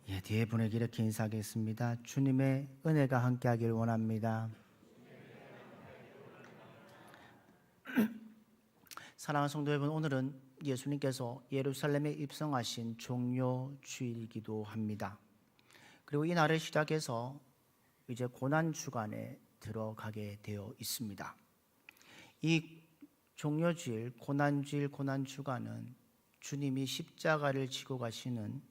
뒤에 분에게 이렇게 인사하겠습니다. 주님의 은혜가 함께하길 원합니다. 사랑하는 성도 여러분, 오늘은 예수님께서 예루살렘에 입성하신 종료 주일이기도 합니다. 그리고 이 날을 시작해서 이제 고난 주간에 들어가게 되어 있습니다. 이 종료 주일, 고난 주일, 고난 주간은 주님이 십자가를 지고 가시는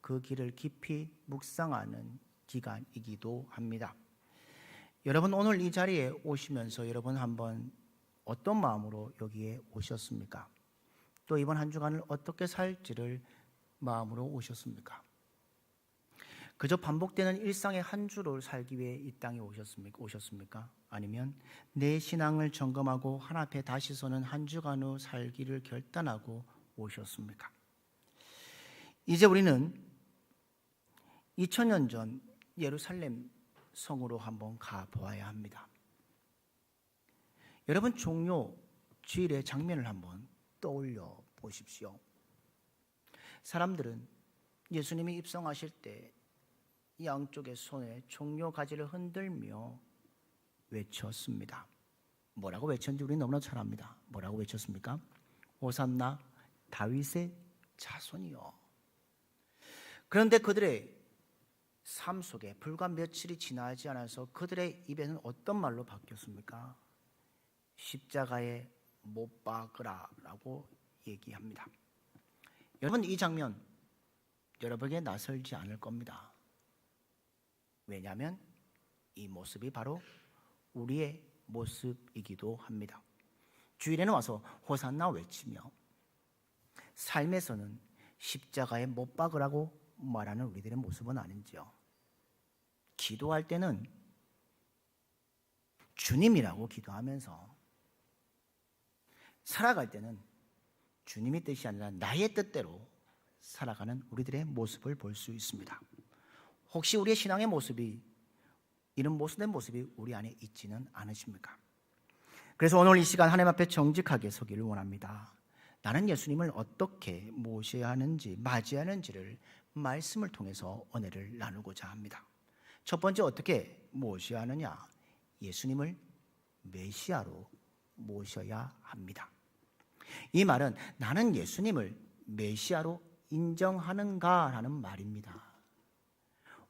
그 길을 깊이 묵상하는 기간이기도 합니다. 여러분, 오늘 이 자리에 오시면서 여러분 한번 어떤 마음으로 여기에 오셨습니까? 또 이번 한 주간을 어떻게 살지를 마음으로 오셨습니까? 그저 반복되는 일상의 한 주를 살기 위해 이 땅에 오셨습니까? 아니면 내 신앙을 점검하고 하나님 앞에 다시 서는 한 주간의 살기를 결단하고 오셨습니까? 이제 우리는 2000년 전 예루살렘 성으로 한번 가보아야 합니다. 여러분, 종료 주일의 장면을 한번 떠올려 보십시오. 사람들은 예수님이 입성하실 때 양쪽의 손에 종료 가지를 흔들며 외쳤습니다. 뭐라고 외쳤는지 우리는 너무나 잘 압니다. 뭐라고 외쳤습니까? 호산나 다윗의 자손이요. 그런데 그들의 삶 속에 불과 며칠이 지나지 않아서 그들의 입에는 어떤 말로 바뀌었습니까? 십자가에 못 박으라라고 얘기합니다. 여러분, 이 장면 여러분에게 낯설지 않을 겁니다. 왜냐하면 이 모습이 바로 우리의 모습이기도 합니다. 주일에는 와서 호산나 외치며 삶에서는 십자가에 못 박으라고 말하는 우리들의 모습은 아닌지요. 기도할 때는 주님이라고 기도하면서 살아갈 때는 주님의 뜻이 아니라 나의 뜻대로 살아가는 우리들의 모습을 볼 수 있습니다. 혹시 우리의 신앙의 모습이 이런 모습된 모습이 우리 안에 있지는 않으십니까? 그래서 오늘 이 시간 하나님 앞에 정직하게 서기를 원합니다. 나는 예수님을 어떻게 모셔야 하는지, 맞이하는지를 말씀을 통해서 은혜를 나누고자 합니다. 첫 번째, 어떻게 모셔야 하느냐? 예수님을 메시아로 모셔야 합니다. 이 말은 나는 예수님을 메시아로 인정하는가라는 말입니다.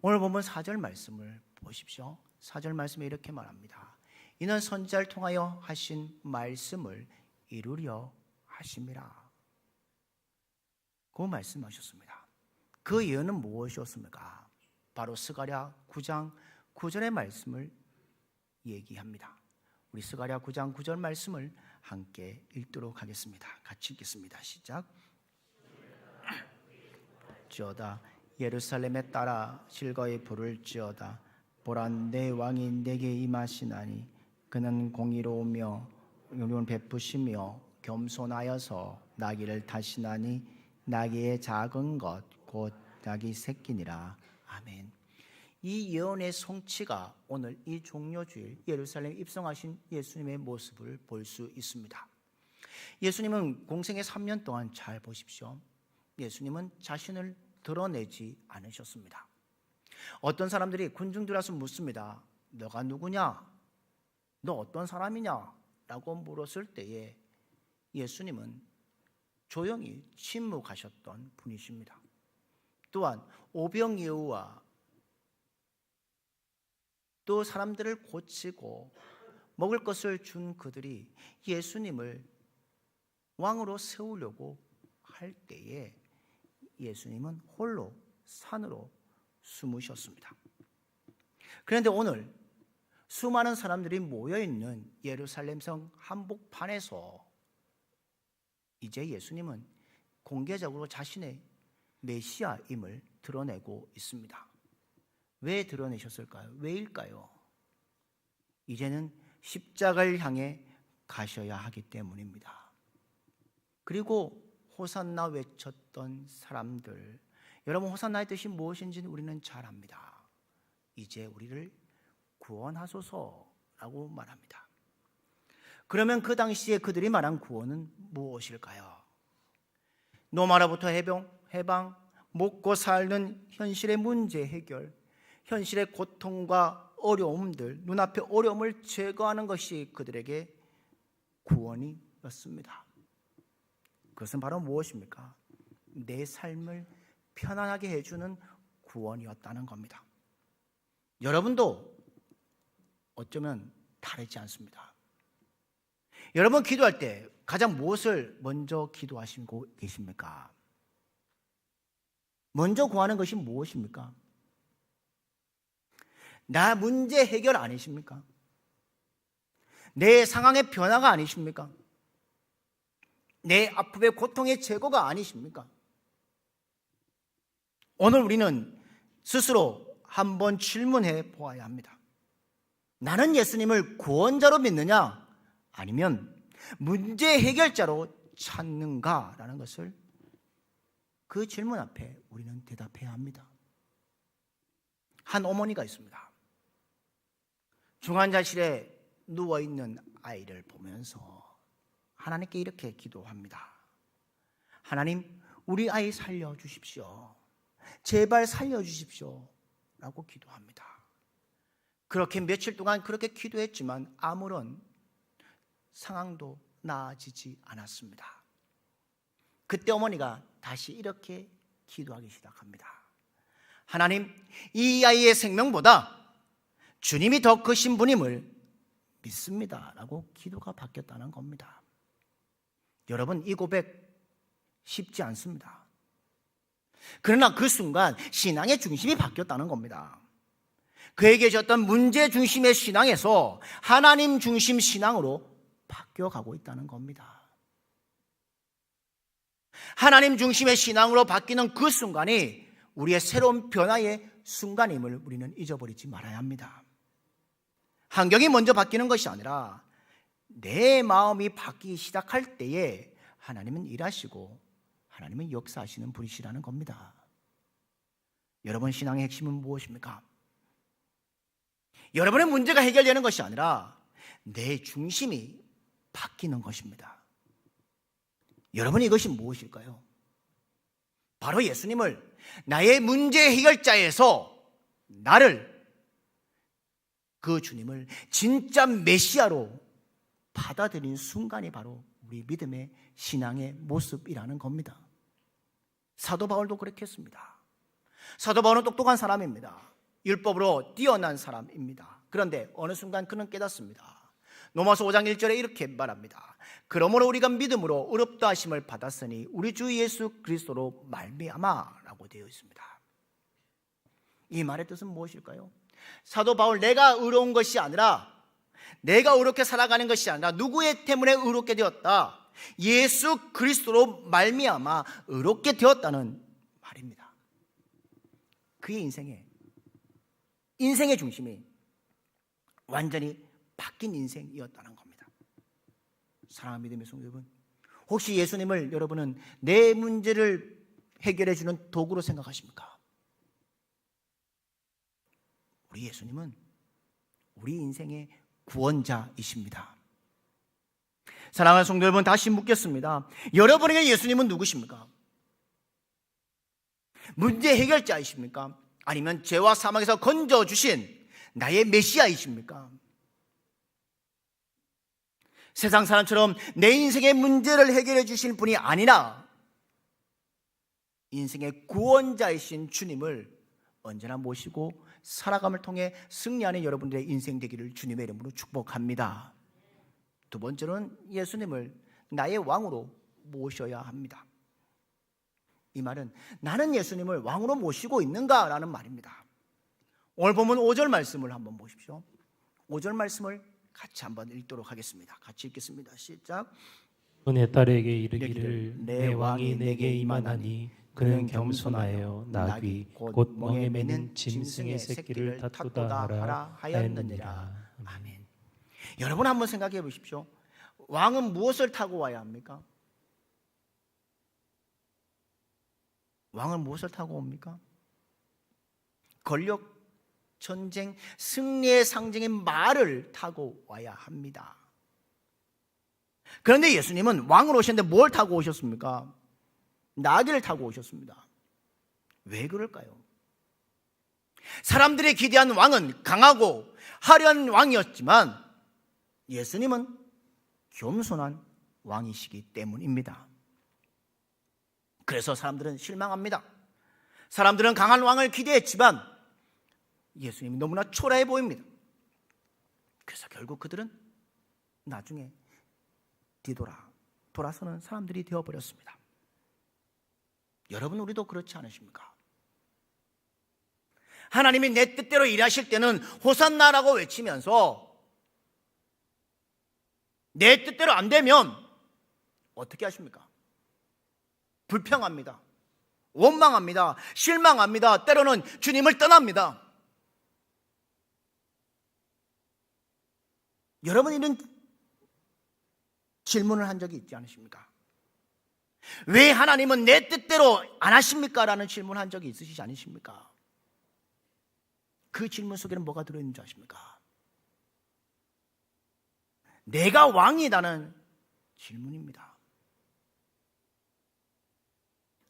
오늘 본문 4절 말씀을 보십시오. 4절 말씀에 이렇게 말합니다. 이는 선지자를 통하여 하신 말씀을 이루려 하심이라. 그 말씀하셨습니다. 그 예언은 무엇이었습니까? 바로 스가랴 9장 9절의 말씀을 얘기합니다. 우리 스가랴 9장 9절 말씀을 함께 읽도록 하겠습니다. 같이 읽겠습니다. 시작. 지어다 예루살렘에 따라 즐거이 부를지어다. 보라, 내 왕이 내게 임하시나니 그는 공의로우며 의로운 베푸시며 겸손하여서 나귀를 타시나니 나귀의 작은 것 곧 나귀 새끼니라. 아멘. 이 예언의 성취가 오늘 이 종료주일 예루살렘에 입성하신 예수님의 모습을 볼 수 있습니다. 예수님은 공생의 3년 동안 잘 보십시오. 예수님은 자신을 드러내지 않으셨습니다. 어떤 사람들이 군중들 와서 묻습니다. 너가 누구냐? 너 어떤 사람이냐? 라고 물었을 때에 예수님은 조용히 침묵하셨던 분이십니다. 또한 오병이어와 또 사람들을 고치고 먹을 것을 준 그들이 예수님을 왕으로 세우려고 할 때에 예수님은 홀로 산으로 숨으셨습니다. 그런데 오늘 수많은 사람들이 모여있는 예루살렘 성 한복판에서 이제 예수님은 공개적으로 자신의 메시아임을 드러내고 있습니다. 왜 드러내셨을까요? 왜일까요? 이제는 십자가를 향해 가셔야 하기 때문입니다. 그리고 호산나 외쳤던 사람들, 여러분, 호산나의 뜻이 무엇인지 우리는 잘 압니다. 이제 우리를 구원하소서라고 말합니다. 그러면 그 당시에 그들이 말한 구원은 무엇일까요? 노마라부터 해방, 먹고 살는 현실의 문제 해결, 현실의 고통과 어려움들, 눈앞의 어려움을 제거하는 것이 그들에게 구원이었습니다. 그것은 바로 무엇입니까? 내 삶을 편안하게 해주는 구원이었다는 겁니다. 여러분도 어쩌면 다르지 않습니다. 여러분 기도할 때 가장 무엇을 먼저 기도하시고 계십니까? 먼저 구하는 것이 무엇입니까? 나 문제 해결 아니십니까? 내 상황의 변화가 아니십니까? 내 아픔의 고통의 제거가 아니십니까? 오늘 우리는 스스로 한번 질문해 보아야 합니다. 나는 예수님을 구원자로 믿느냐? 아니면 문제 해결자로 찾는가라는 것을 그 질문 앞에 우리는 대답해야 합니다. 한 어머니가 있습니다. 중환자실에 누워있는 아이를 보면서 하나님께 이렇게 기도합니다. 하나님, 우리 아이 살려주십시오. 제발 살려주십시오. 라고 기도합니다. 그렇게 며칠 동안 그렇게 기도했지만 아무런 상황도 나아지지 않았습니다. 그때 어머니가 다시 이렇게 기도하기 시작합니다. 하나님, 이 아이의 생명보다 주님이 더 크신 분임을 믿습니다. 라고 기도가 바뀌었다는 겁니다. 여러분, 이 고백 쉽지 않습니다. 그러나 그 순간 신앙의 중심이 바뀌었다는 겁니다. 그에게 졌던 문제 중심의 신앙에서 하나님 중심 신앙으로 바뀌어가고 있다는 겁니다. 하나님 중심의 신앙으로 바뀌는 그 순간이 우리의 새로운 변화의 순간임을 우리는 잊어버리지 말아야 합니다. 환경이 먼저 바뀌는 것이 아니라 내 마음이 바뀌기 시작할 때에 하나님은 일하시고 하나님은 역사하시는 분이시라는 겁니다. 여러분, 신앙의 핵심은 무엇입니까? 여러분의 문제가 해결되는 것이 아니라 내 중심이 바뀌는 것입니다. 여러분, 이것이 무엇일까요? 바로 예수님을 나의 문제 해결자에서 나를, 그 주님을 진짜 메시아로 받아들인 순간이 바로 우리 믿음의 신앙의 모습이라는 겁니다. 사도 바울도 그렇게 했습니다. 사도 바울은 똑똑한 사람입니다. 율법으로 뛰어난 사람입니다. 그런데 어느 순간 그는 깨닫습니다. 로마서 5장 1절에 이렇게 말합니다. 그러므로 우리가 믿음으로 의롭다 하심을 받았으니 우리 주 예수 그리스도로 말미암아 라고 되어 있습니다. 이 말의 뜻은 무엇일까요? 사도 바울, 내가 의로운 것이 아니라, 내가 의롭게 살아가는 것이 아니라 누구의 때문에 의롭게 되었다? 예수 그리스도로 말미암아 의롭게 되었다는 말입니다. 그의 인생의 중심이 완전히 바뀐 인생이었다는 겁니다. 사랑하는 믿음의 성도 여러분, 혹시 예수님을 여러분은 내 문제를 해결해 주는 도구로 생각하십니까? 우리 예수님은 우리 인생의 구원자이십니다. 사랑하는 성도 여러분, 다시 묻겠습니다. 여러분에게 예수님은 누구십니까? 문제 해결자이십니까? 아니면 죄와 사망에서 건져주신 나의 메시아이십니까? 세상 사람처럼 내 인생의 문제를 해결해 주실 분이 아니라 인생의 구원자이신 주님을 언제나 모시고 살아감을 통해 승리하는 여러분들의 인생 되기를 주님의 이름으로 축복합니다. 두 번째로는 예수님을 나의 왕으로 모셔야 합니다. 이 말은 나는 예수님을 왕으로 모시고 있는가라는 말입니다. 오늘 보면 5절 말씀을 한번 보십시오. 5절 말씀을 같이 한번 읽도록 하겠습니다. 같이 읽겠습니다. 시작. 내 딸에게 이르기를 내 왕이 내게 임하나니 그는 겸손하여 나귀 곧 멍에 매는 짐승의 새끼를 다투다 하라 하였느니라. 아멘. 여러분 한번 생각해 보십시오. 왕은 무엇을 타고 와야 합니까? 왕은 무엇을 타고 옵니까? 권력, 전쟁, 승리의 상징인 말을 타고 와야 합니다. 그런데 예수님은 왕으로 오셨는데 뭘 타고 오셨습니까? 나귀를 타고 오셨습니다. 왜 그럴까요? 사람들이 기대한 왕은 강하고 화려한 왕이었지만 예수님은 겸손한 왕이시기 때문입니다. 그래서 사람들은 실망합니다. 사람들은 강한 왕을 기대했지만 예수님이 너무나 초라해 보입니다. 그래서 결국 그들은 나중에 돌아서는 사람들이 되어버렸습니다. 여러분, 우리도 그렇지 않으십니까? 하나님이 내 뜻대로 일하실 때는 호산나라고 외치면서 내 뜻대로 안 되면 어떻게 하십니까? 불평합니다. 원망합니다. 실망합니다. 때로는 주님을 떠납니다. 여러분, 이런 질문을 한 적이 있지 않으십니까? 왜 하나님은 내 뜻대로 안 하십니까? 라는 질문을 한 적이 있으시지 않으십니까? 그 질문 속에는 뭐가 들어있는 줄 아십니까? 내가 왕이라는 질문입니다.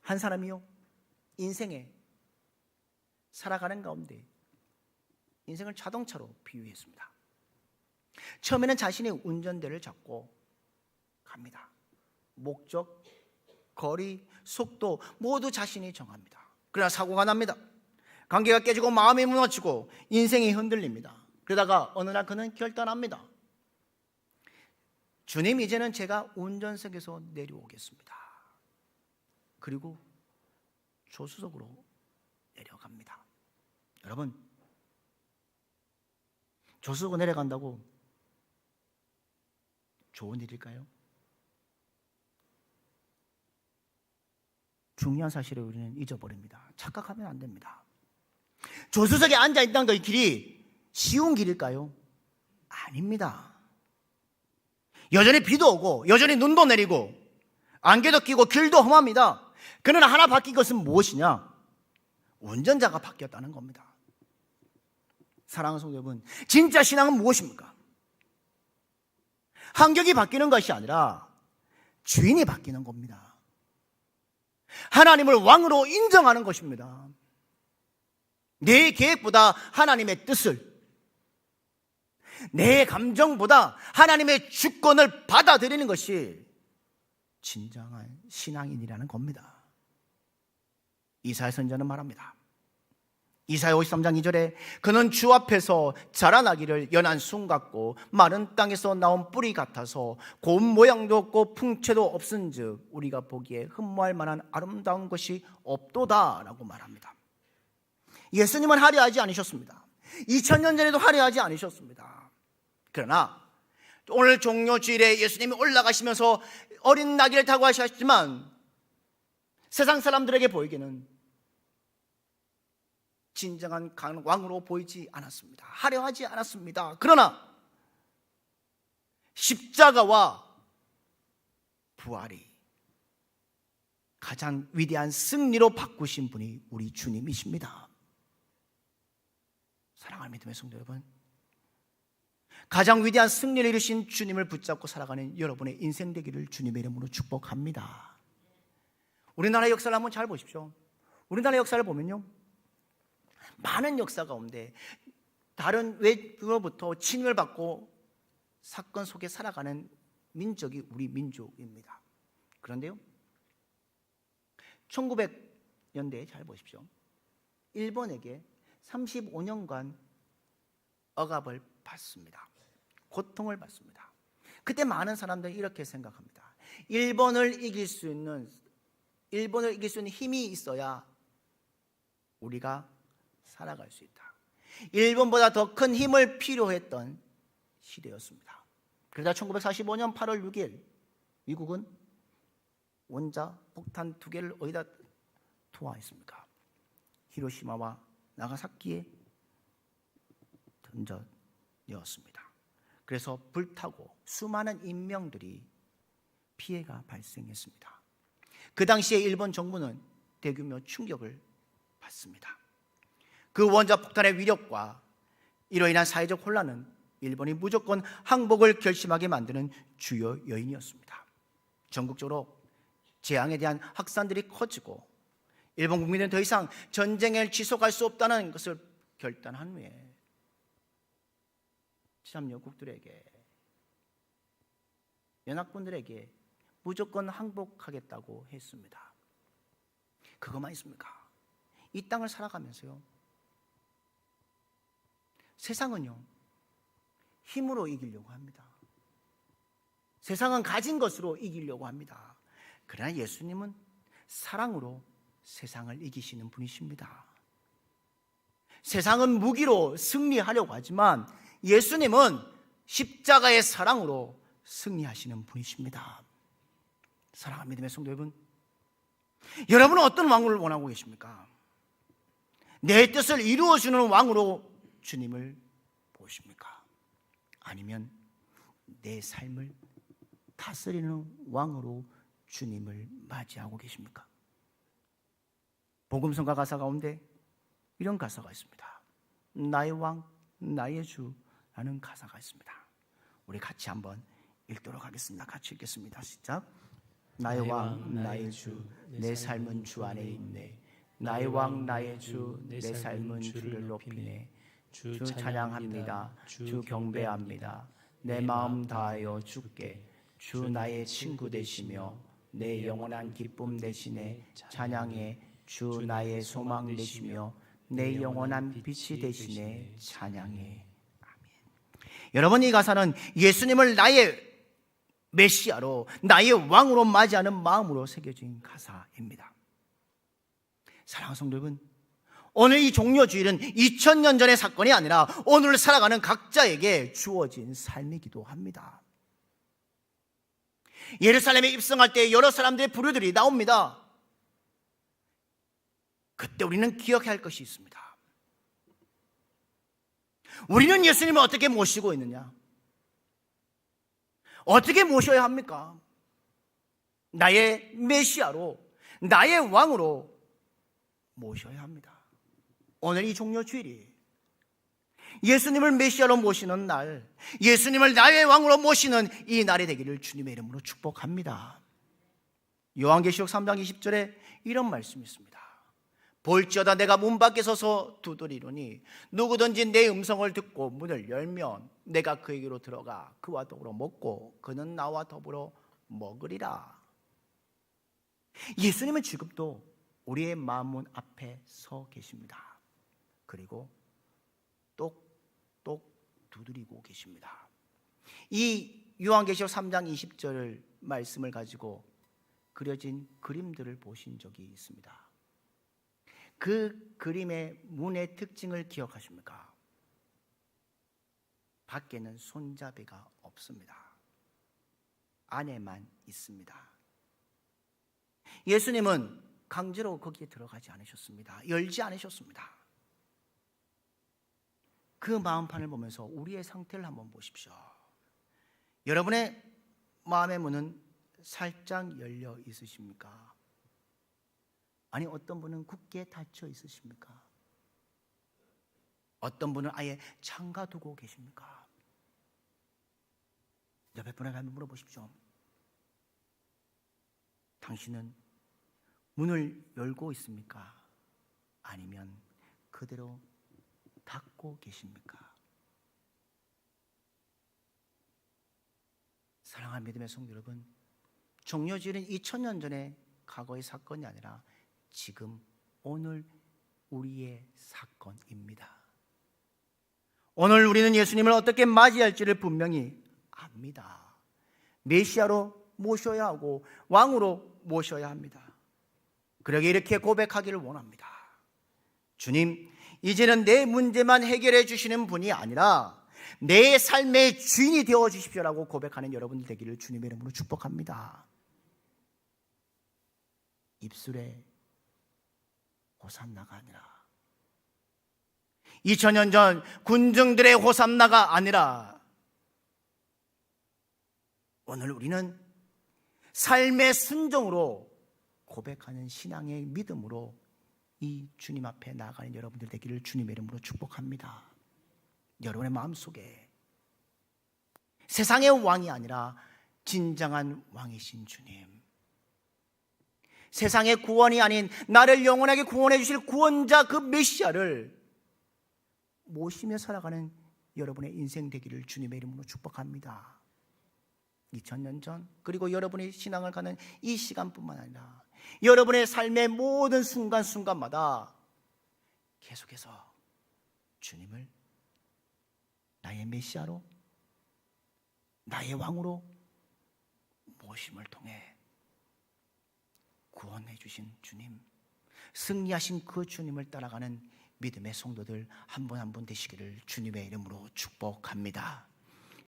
한 사람이요, 인생에 살아가는 가운데 인생을 자동차로 비유했습니다. 처음에는 자신이 운전대를 잡고 갑니다. 목적, 거리, 속도 모두 자신이 정합니다. 그러나 사고가 납니다. 관계가 깨지고 마음이 무너지고 인생이 흔들립니다. 그러다가 어느 날 그는 결단합니다. 주님, 이제는 제가 운전석에서 내려오겠습니다. 그리고 조수석으로 내려갑니다. 여러분, 조수석으로 내려간다고 좋은 일일까요? 중요한 사실을 우리는 잊어버립니다. 착각하면 안 됩니다. 조수석에 앉아있다는 그 길이 쉬운 길일까요? 아닙니다. 여전히 비도 오고 여전히 눈도 내리고 안개도 끼고 길도 험합니다. 그러나 하나 바뀐 것은 무엇이냐? 운전자가 바뀌었다는 겁니다. 사랑하는 성도 여러분, 진짜 신앙은 무엇입니까? 환경이 바뀌는 것이 아니라 주인이 바뀌는 겁니다. 하나님을 왕으로 인정하는 것입니다. 내 계획보다 하나님의 뜻을, 내 감정보다 하나님의 주권을 받아들이는 것이 진정한 신앙인이라는 겁니다. 이사야 선지자는 말합니다. 이사야 53장 2절에 그는 주 앞에서 자라나기를 연한 순 같고 마른 땅에서 나온 뿌리 같아서 고운 모양도 없고 풍채도 없은즉 우리가 보기에 흠모할 만한 아름다운 것이 없도다 라고 말합니다. 예수님은 화려하지 않으셨습니다. 2000년 전에도 화려하지 않으셨습니다. 그러나 오늘 종료주일에 예수님이 올라가시면서 어린 나귀를 타고 하셨지만 세상 사람들에게 보이기는 진정한 왕으로 보이지 않았습니다. 화려하지 않았습니다. 그러나 십자가와 부활이 가장 위대한 승리로 바꾸신 분이 우리 주님이십니다. 사랑하는 믿음의 성도 여러분, 가장 위대한 승리를 이루신 주님을 붙잡고 살아가는 여러분의 인생 되기를 주님의 이름으로 축복합니다. 우리나라의 역사를 한번 잘 보십시오. 우리나라 역사를 보면요, 많은 역사 가운데 다른 외로부터 침입을 받고 사건 속에 살아가는 민족이 우리 민족입니다. 그런데요, 1900년대에 잘 보십시오. 일본에게 35년간 억압을 받습니다. 고통을 받습니다. 그때 많은 사람들이 이렇게 생각합니다. 일본을 이길 수 있는 힘이 있어야 우리가 살아갈 수 있다. 일본보다 더 큰 힘을 필요했던 시대였습니다. 그러다 1945년 8월 6일 미국은 원자 폭탄 2개를 어디다 투하했습니까? 히로시마와 나가사키에 던져내었습니다. 그래서 불타고 수많은 인명들이 피해가 발생했습니다. 그 당시에 일본 정부는 대규모 충격을 받습니다. 그 원자 폭탄의 위력과 이로 인한 사회적 혼란은 일본이 무조건 항복을 결심하게 만드는 주요 요인이었습니다. 전국적으로 재앙에 대한 확산들이 커지고 일본 국민은 더 이상 전쟁을 지속할 수 없다는 것을 결단한 후에 제3여국들에게, 연합군들에게 무조건 항복하겠다고 했습니다. 그것만 있습니까? 이 땅을 살아가면서요, 세상은요 힘으로 이기려고 합니다. 세상은 가진 것으로 이기려고 합니다. 그러나 예수님은 사랑으로 세상을 이기시는 분이십니다. 세상은 무기로 승리하려고 하지만 예수님은 십자가의 사랑으로 승리하시는 분이십니다. 사랑하는 믿음의 성도 여러분, 여러분은 어떤 왕을 원하고 계십니까? 내 뜻을 이루어주는 왕으로 주님을 보십니까? 아니면 내 삶을 다스리는 왕으로 주님을 맞이하고 계십니까? 복음성가 가사 가운데 이런 가사가 있습니다. 나의 왕, 나의 주라는 가사가 있습니다. 우리 같이 한번 읽도록 하겠습니다. 같이 읽겠습니다. 시작. 나의 왕, 나의 주, 내 삶은 주 안에 있네. 나의 왕, 나의 주, 내 삶은 주를 높이네. 주 찬양합니다. 주 경배합니다. 내 마음 다하여 주께. 주 나의 친구 되시며 내 영원한 기쁨 되시네. 찬양해. 주 나의 소망 되시며 내 영원한 빛이 되시네. 찬양해. 아멘. 여러분, 이 가사는 예수님을 나의 메시아로, 나의 왕으로 맞이하는 마음으로 새겨진 가사입니다. 사랑하는 성도 여러분, 오늘 이 종려주일은 2000년 전의 사건이 아니라 오늘 살아가는 각자에게 주어진 삶이기도 합니다. 예루살렘에 입성할 때 여러 사람들의 부류들이 나옵니다. 그때 우리는 기억해야 할 것이 있습니다. 우리는 예수님을 어떻게 모시고 있느냐? 어떻게 모셔야 합니까? 나의 메시아로, 나의 왕으로 모셔야 합니다. 오늘 이 종려주일이 예수님을 메시아로 모시는 날, 예수님을 나의 왕으로 모시는 이 날이 되기를 주님의 이름으로 축복합니다. 요한계시록 3장 20절에 이런 말씀이 있습니다. 볼지어다 내가 문 밖에 서서 두드리노니 누구든지 내 음성을 듣고 문을 열면 내가 그에게로 들어가 그와 더불어 먹고 그는 나와 더불어 먹으리라. 예수님은 지금도 우리의 마음문 앞에 서 계십니다. 그리고 똑똑 두드리고 계십니다. 이 요한계시록 3장 20절 말씀을 가지고 그려진 그림들을 보신 적이 있습니다. 그 그림의 문의 특징을 기억하십니까? 밖에는 손잡이가 없습니다. 안에만 있습니다. 예수님은 강제로 거기에 들어가지 않으셨습니다. 열지 않으셨습니다. 그 마음판을 보면서 우리의 상태를 한번 보십시오. 여러분의 마음의 문은 살짝 열려 있으십니까? 아니, 어떤 분은 굳게 닫혀 있으십니까? 어떤 분은 아예 잠가두고 계십니까? 옆에 분에게 한번 물어보십시오. 당신은 문을 열고 있습니까? 아니면 그대로 닫고 계십니까? 사랑하는 믿음의 성도 여러분, 종려주일은 2000년 전의 과거의 사건이 아니라 지금 오늘 우리의 사건입니다. 오늘 우리는 예수님을 어떻게 맞이할지를 분명히 압니다. 메시아로 모셔야 하고 왕으로 모셔야 합니다. 그러게 이렇게 고백하기를 원합니다. 주님, 이제는 내 문제만 해결해 주시는 분이 아니라 내 삶의 주인이 되어 주십시오라고 고백하는 여러분들 되기를 주님의 이름으로 축복합니다. 입술에 호산나가 아니라, 2000년 전 군중들의 호산나가 아니라, 오늘 우리는 삶의 순종으로 고백하는 신앙의 믿음으로 이 주님 앞에 나아가는 여러분들 되기를 주님의 이름으로 축복합니다. 여러분의 마음속에 세상의 왕이 아니라 진정한 왕이신 주님, 세상의 구원이 아닌 나를 영원하게 구원해 주실 구원자 그 메시아를 모시며 살아가는 여러분의 인생 되기를 주님의 이름으로 축복합니다. 2000년 전, 그리고 여러분의 신앙을 가는 이 시간뿐만 아니라 여러분의 삶의 모든 순간순간마다 계속해서 주님을 나의 메시아로, 나의 왕으로 모심을 통해 구원해 주신 주님, 승리하신 그 주님을 따라가는 믿음의 성도들 한 분 한 분 되시기를 주님의 이름으로 축복합니다.